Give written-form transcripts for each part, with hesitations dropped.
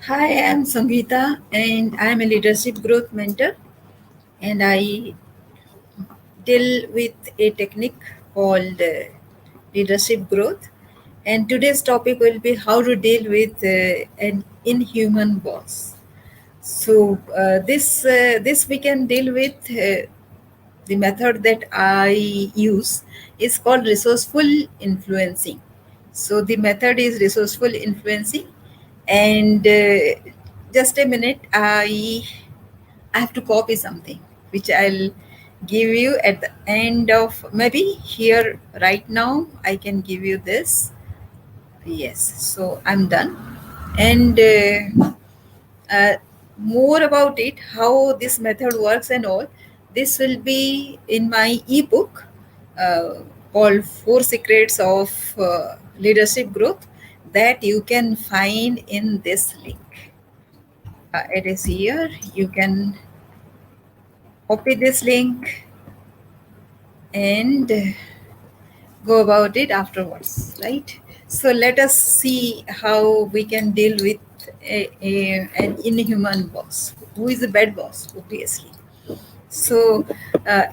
Hi, I'm Sangeeta and I'm a leadership growth mentor and I deal with a technique called leadership growth. And today's topic will be how to deal with an inhuman boss. So this we can deal with the method that I use is called resourceful influencing. So the method is resourceful influencing and just a minute I have to copy something which I'll give you at the end of maybe here right now. I can give you this. Yes, so I'm done. And uh, more about it, how this method works and all, this will be in my ebook called Four Secrets of Leadership Growth that you can find in this link. It is here. You can copy this link and go about it afterwards, right? So let us see how we can deal with an inhuman boss. Who is a bad boss, obviously. So,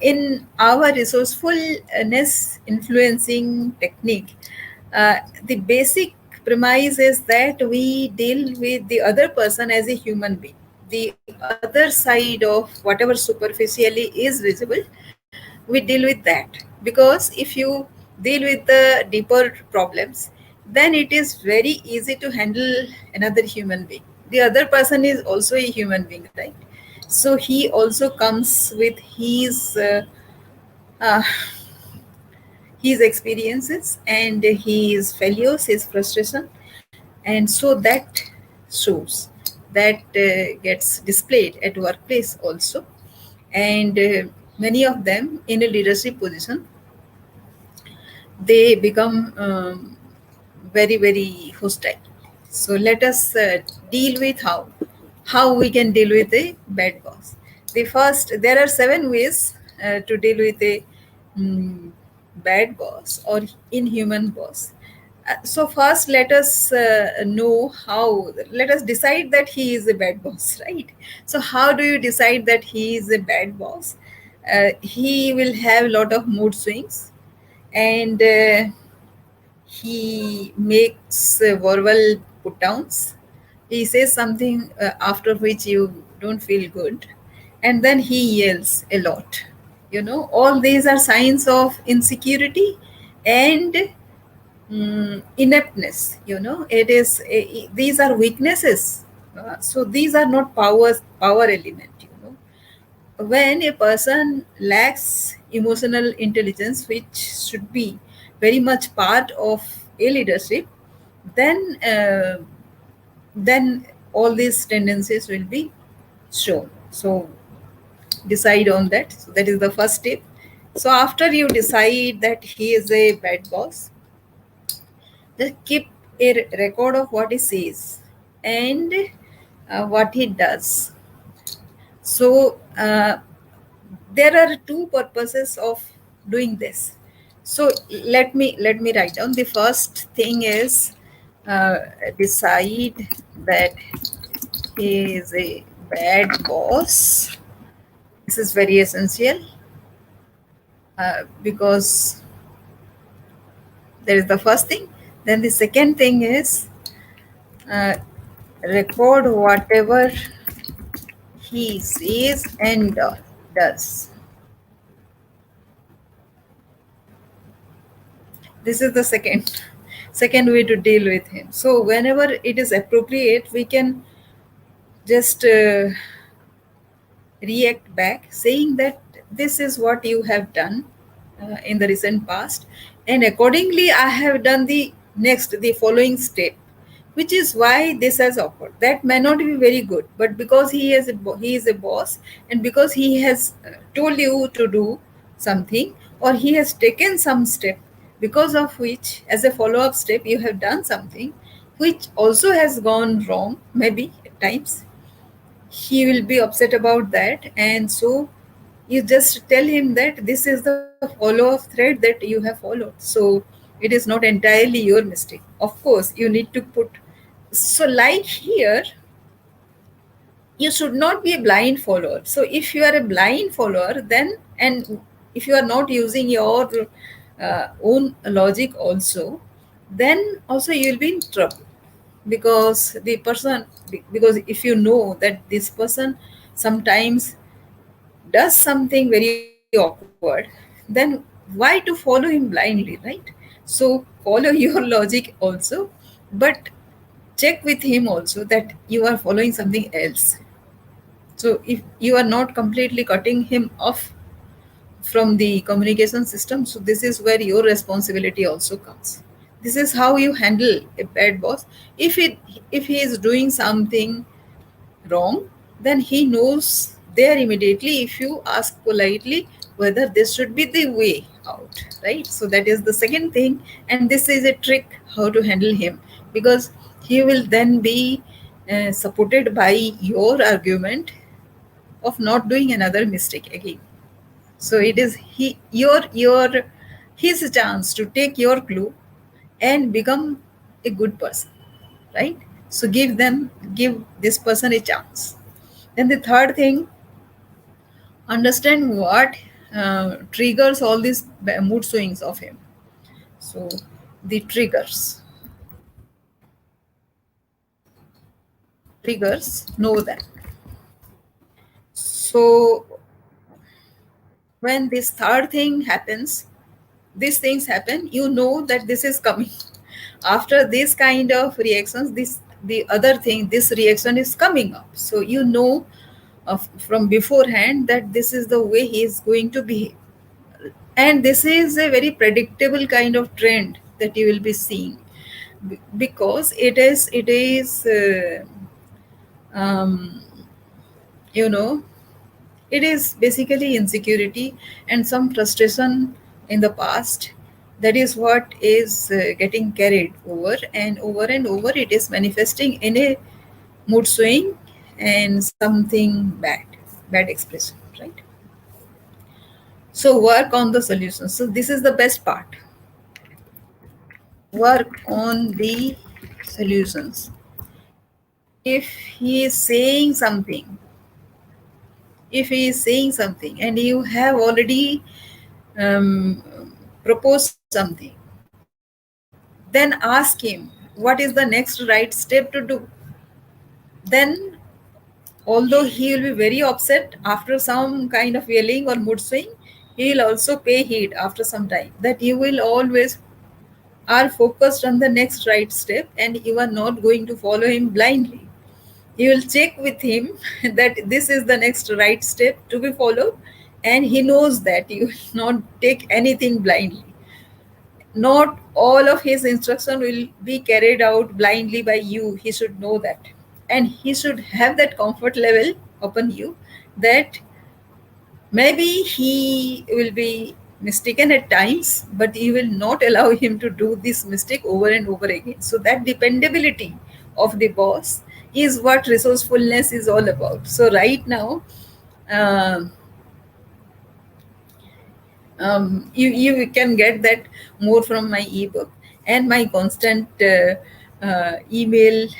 in our resourcefulness influencing technique, the basic premise is that we deal with the other person as a human being. The other side of whatever superficially is visible, we deal with that. Because if you deal with the deeper problems, then it is very easy to handle another human being. The other person is also a human being, right? So he also comes with uh, his experiences and his failures, his frustration, and so that shows that gets displayed at workplace also. And many of them in a leadership position, they become very hostile. So let us deal with how we can deal with a bad boss. The first, there are 7 ways to deal with a mm, bad boss or inhuman boss. So first, let us know how. Let us decide that he is a bad boss, right? So how do you decide that he is a bad boss? He will have a lot of mood swings, and he makes verbal put downs. He says something after which you don't feel good, and then he yells a lot. All these are signs of insecurity and ineptness. These are weaknesses. So these are not power element. When a person lacks emotional intelligence, which should be very much part of a leadership, then then all these tendencies will be shown. So decide on that. So that is the first step. So after you decide that he is a bad boss, just keep a record of what he says and what he does. So there are two purposes of doing this. So let me write down. The first thing is uh, decide that he is a bad boss. This is very essential because there is the first thing. Then the second thing is uh, record whatever he says and does. This is the second way to deal with him. So whenever it is appropriate, we can just react back saying that this is what you have done in the recent past, and accordingly I have done the following step, which is why this has occurred. That may not be very good, but because he is a boss, and because he has told you to do something, or he has taken some step, because of which as a follow up step you have done something which also has gone wrong, maybe at times he will be upset about that. And so you just tell him that this is the follow up thread that you have followed. So it is not entirely your mistake. Of course you need to put, so like here, you should not be a blind follower. So if you are a blind follower, then, and if you are not using your own logic also, then also you will be in trouble. Because the person, because if you know that this person sometimes does something very awkward, then why to follow him blindly, right? So follow your logic also, but check with him also that you are following something else. So if you are not completely cutting him off from the communication system, so this is where your responsibility also comes. This is how you handle a bad boss. If he is doing something wrong, then he knows there immediately if you ask politely whether this should be the way out, right? So that is the second thing, and this is a trick how to handle him, because he will then be supported by your argument of not doing another mistake again. So it is your his chance to take your clue and become a good person, right? So give this person a chance. Then the third thing, understand what triggers all these mood swings of him. So the triggers, know them. So when this third thing happens, these things happen, you know that this is coming. After this kind of reactions, this the other thing, this reaction is coming up. So you know from beforehand that this is the way he is going to behave. And this is a very predictable kind of trend that you will be seeing. Because it is um, you know it is basically insecurity and some frustration in the past. That is what is getting carried over and over. It is manifesting in a mood swing and something bad expression, right? So work on the solution. So this is the best part. Work on the solutions. If he is saying something, if he is saying something and you have already um, proposed something, then ask him what is the next right step to do. Then, although he will be very upset after some kind of yelling or mood swing, he will also pay heed after some time that you will always are focused on the next right step and you are not going to follow him blindly. You will check with him that this is the next right step to be followed, and he knows that you will not take anything blindly. Not all of his instruction will be carried out blindly by you. He should know that, and he should have that comfort level upon you that maybe he will be mistaken at times, but you will not allow him to do this mistake over and over again. So that dependability of the boss is what resourcefulness is all about. So right now, um, you can get that more from my ebook and my constant uh, email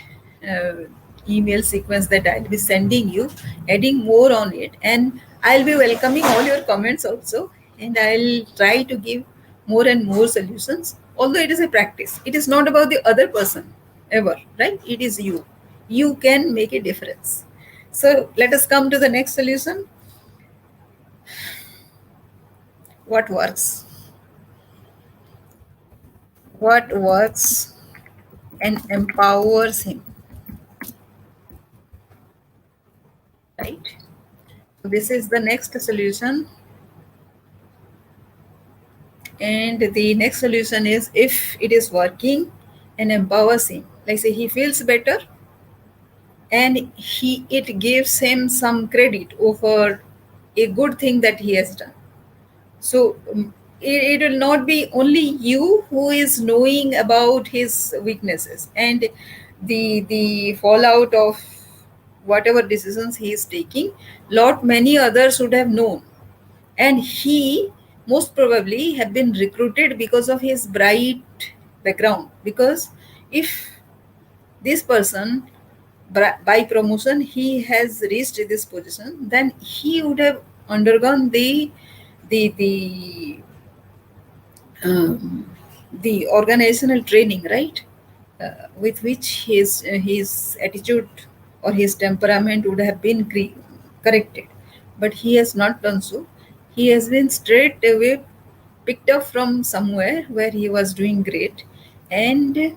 sequence that I'll be sending you, adding more on it, and I'll be welcoming all your comments also, and I'll try to give more and more solutions. Although it is a practice, it is not about the other person ever, right? It is you. You can make a difference. So let us come to the next solution. What works? What works and empowers him, right? So this is the next solution. And the next solution is, if it is working and empowers him, like say he feels better and he it gives him some credit over a good thing that he has done. So it will not be only you who is knowing about his weaknesses and the fallout of whatever decisions he is taking. Lot many others would have known, and he most probably have been recruited because of his bright background. Because if this person by promotion he has reached this position, then he would have undergone the um, the organizational training, right? With which his attitude or his temperament would have been corrected. But he has not done so. He has been straight away picked up from somewhere where he was doing great, and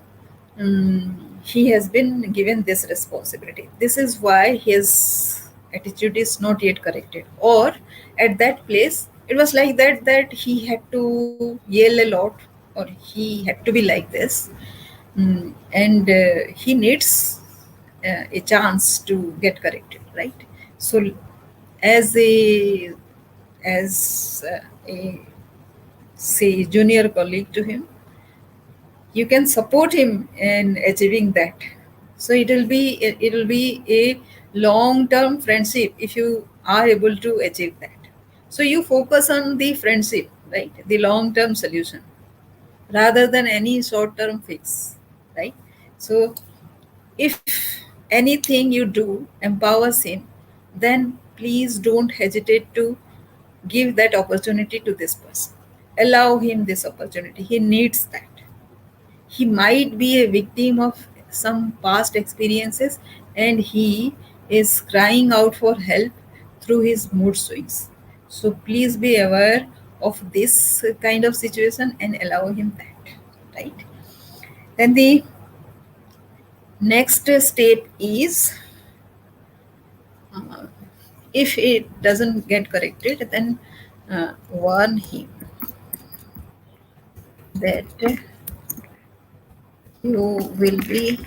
he has been given this responsibility. This is why his attitude is not yet corrected. Or at that place, it was like that he had to yell a lot, or he had to be like this. And he needs a chance to get corrected, right? So, as a say junior colleague to him, you can support him in achieving that. So it will be a long term friendship if you are able to achieve that. So you focus on the friendship, right, the long term solution, rather than any short term fix, right? So if anything you do empowers him, then please don't hesitate to give that opportunity to this person. Allow him this opportunity. He needs that. He might be a victim of some past experiences, and he is crying out for help through his mood swings. So please be aware of this kind of situation and allow him that, right? Then the next step is, uh, if it doesn't get corrected, then warn him that you will be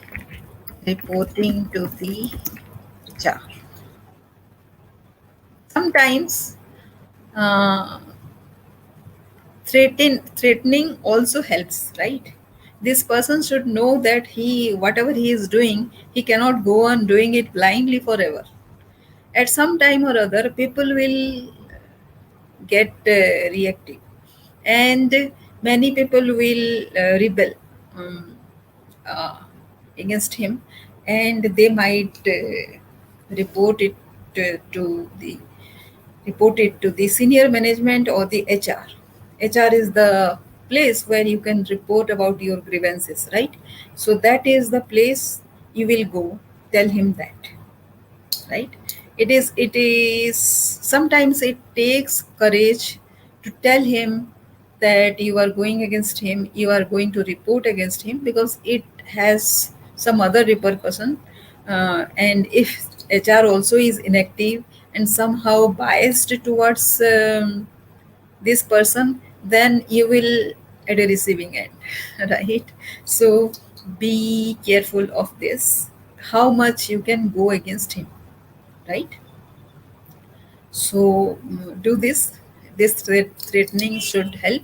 reporting to the HR. Sometimes uh, threatening also helps, right? This person should know that he whatever he is doing, he cannot go on doing it blindly forever. At some time or other, people will get reactive, and many people will rebel um, uh, against him, and they might report it to the report it to the senior management or the HR. HR is the place where you can report about your grievances, right? So that is the place you will go. Tell him that, right? It is sometimes it takes courage to tell him that you are going against him, you are going to report against him, because it has some other repercussion. And if HR also is inactive and somehow biased towards this person, then you will at a receiving end, right? So be careful of this, how much you can go against him, right? So do this. This threatening should help.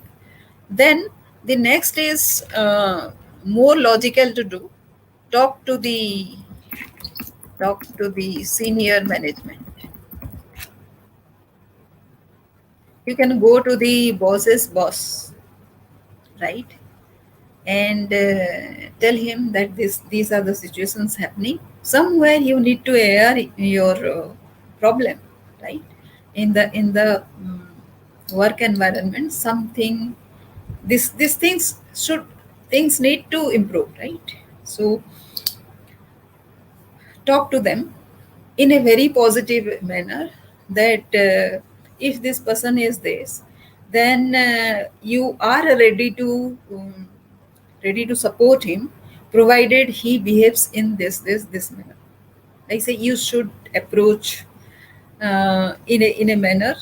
Then the next is more logical to do. Talk to the senior management. You can go to the boss's boss, right? And tell him that these are the situations happening. Somewhere you need to air your problem, right? In the work environment, something, these things need to improve, right? So talk to them in a very positive manner, that if this person is this, then you are ready to support him, provided he behaves in this manner. Like say, you should approach in a manner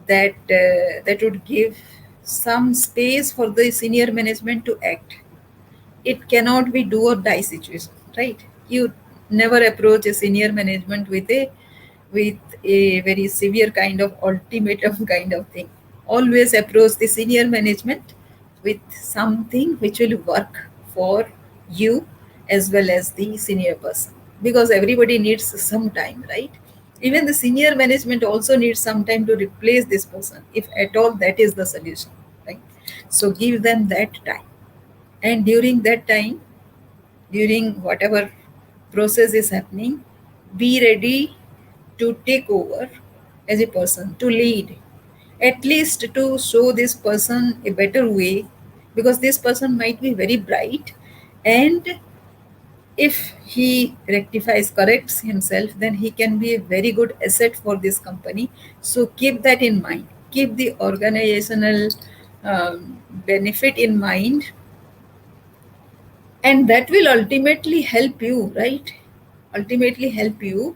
that would give some space for the senior management to act. It cannot be do or die situation, right? You never approach a senior management with a very severe kind of ultimatum kind of thing. Always approach the senior management with something which will work for you as well as the senior person, because everybody needs some time, right? Even the senior management also needs some time to replace this person, if at all that is the solution, right? So give them that time, and during that time, during whatever process is happening, be ready to take over as a person, to lead, at least to show this person a better way, because this person might be very bright, and if he rectifies, corrects himself, then he can be a very good asset for this company. So keep that in mind, keep the organizational benefit in mind, and that will ultimately help you, right? Ultimately help you,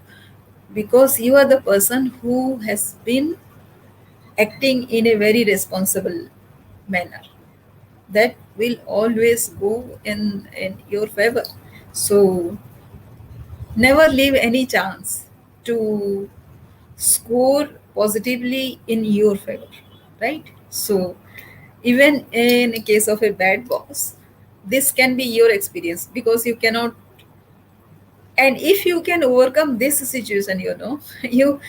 because you are the person who has been acting in a very responsible manner. That will always go in your favor. So never leave any chance to score positively in your favor, right? So even in a case of a bad boss, this can be your experience, because you cannot, and if you can overcome this situation, you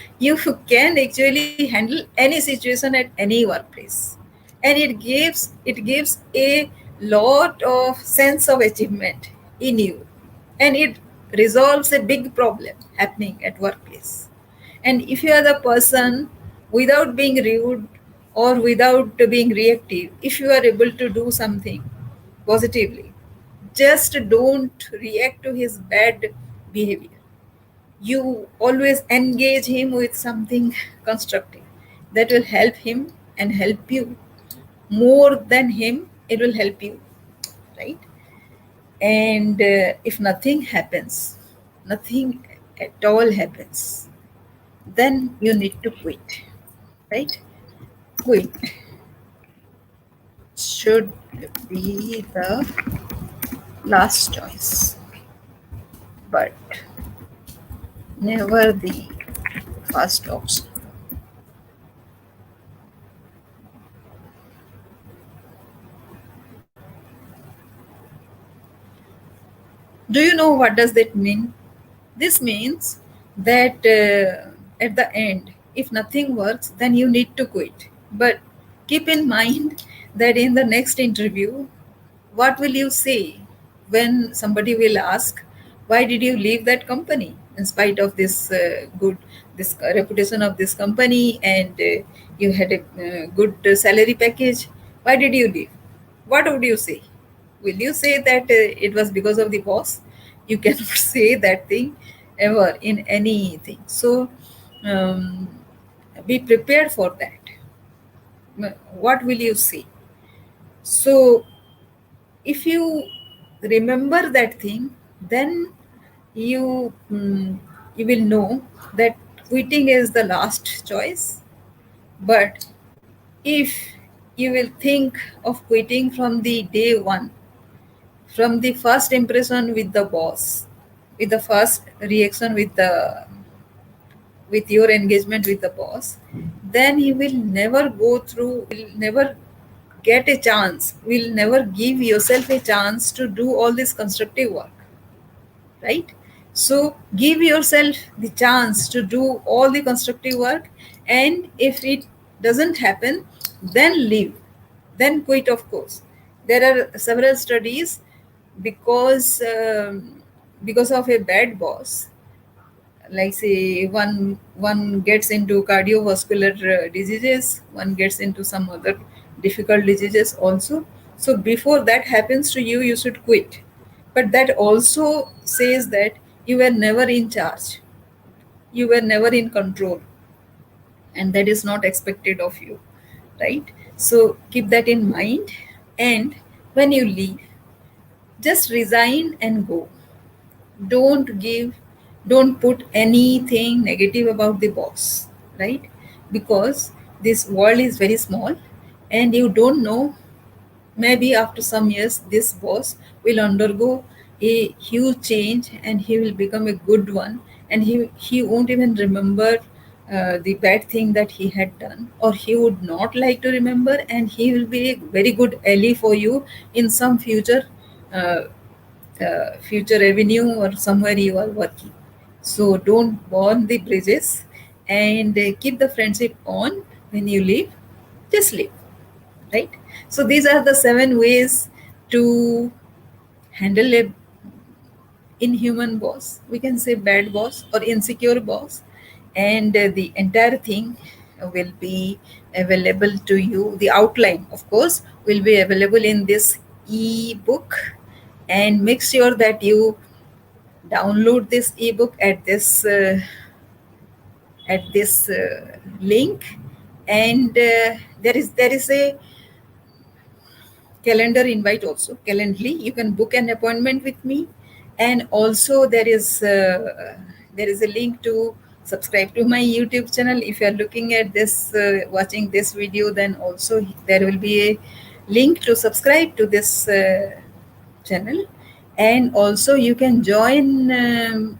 can actually handle any situation at any workplace, and it gives a lot of sense of achievement in you, and it resolves a big problem happening at workplace. And if you are the person, without being rude or without being reactive, if you are able to do something positively, just don't react to his bad behavior. You always engage him with something constructive that will help him and help you. More than him, it will help you, right? And if nothing happens, nothing at all happens, then you need to quit, right? Quit should be the last choice, but never the first option. Do you know what does that mean? This means that at the end, if nothing works, then you need to quit. But keep in mind that in the next interview, what will you say when somebody will ask, why did you leave that company in spite of this this reputation of this company, and you had a good salary package? Why did you leave? What would you say? Will you say that it was because of the boss? You cannot say that thing ever in anything. So um, be prepared for that. What will you say? So if you remember that thing, then you will know that quitting is the last choice. But if you will think of quitting from the day one, from the first impression with the boss, with the first reaction with your engagement with the boss, then you will never go through, will never get a chance, will never give yourself a chance to do all this constructive work, right? So give yourself the chance to do all the constructive work, and if it doesn't happen, then leave, then quit, of course. There are several studies, because because of a bad boss, like say one gets into cardiovascular diseases, one gets into some other difficult diseases also. So before that happens to you, you should quit. But that also says that you were never in charge, you were never in control, and that is not expected of you, right? So keep that in mind, and when you leave, just resign and go. Don't put anything negative about the boss, right? Because this world is very small, and you don't know, maybe after some years this boss will undergo a huge change, and he will become a good one, and he won't even remember the bad thing that he had done, or he would not like to remember, and he will be a very good ally for you in some uh, future avenue or somewhere you are working. So don't burn the bridges, and keep the friendship on. When you leave, just leave, right? So these are the 7 ways to handle a inhuman boss, we can say bad boss or insecure boss, and the entire thing will be available to you. The outline, of course, will be available in this e-book, and make sure that you download this ebook at this link. And there is a calendar invite also. Calendly, you can book an appointment with me, and also there is a link to subscribe to my YouTube channel. If you are looking at this watching this video, then also there will be a link to subscribe to this channel. And also you can join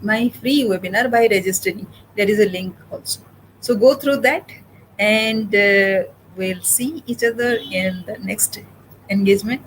my free webinar by registering. There is a link also, so go through that, and we'll see each other in the next engagement.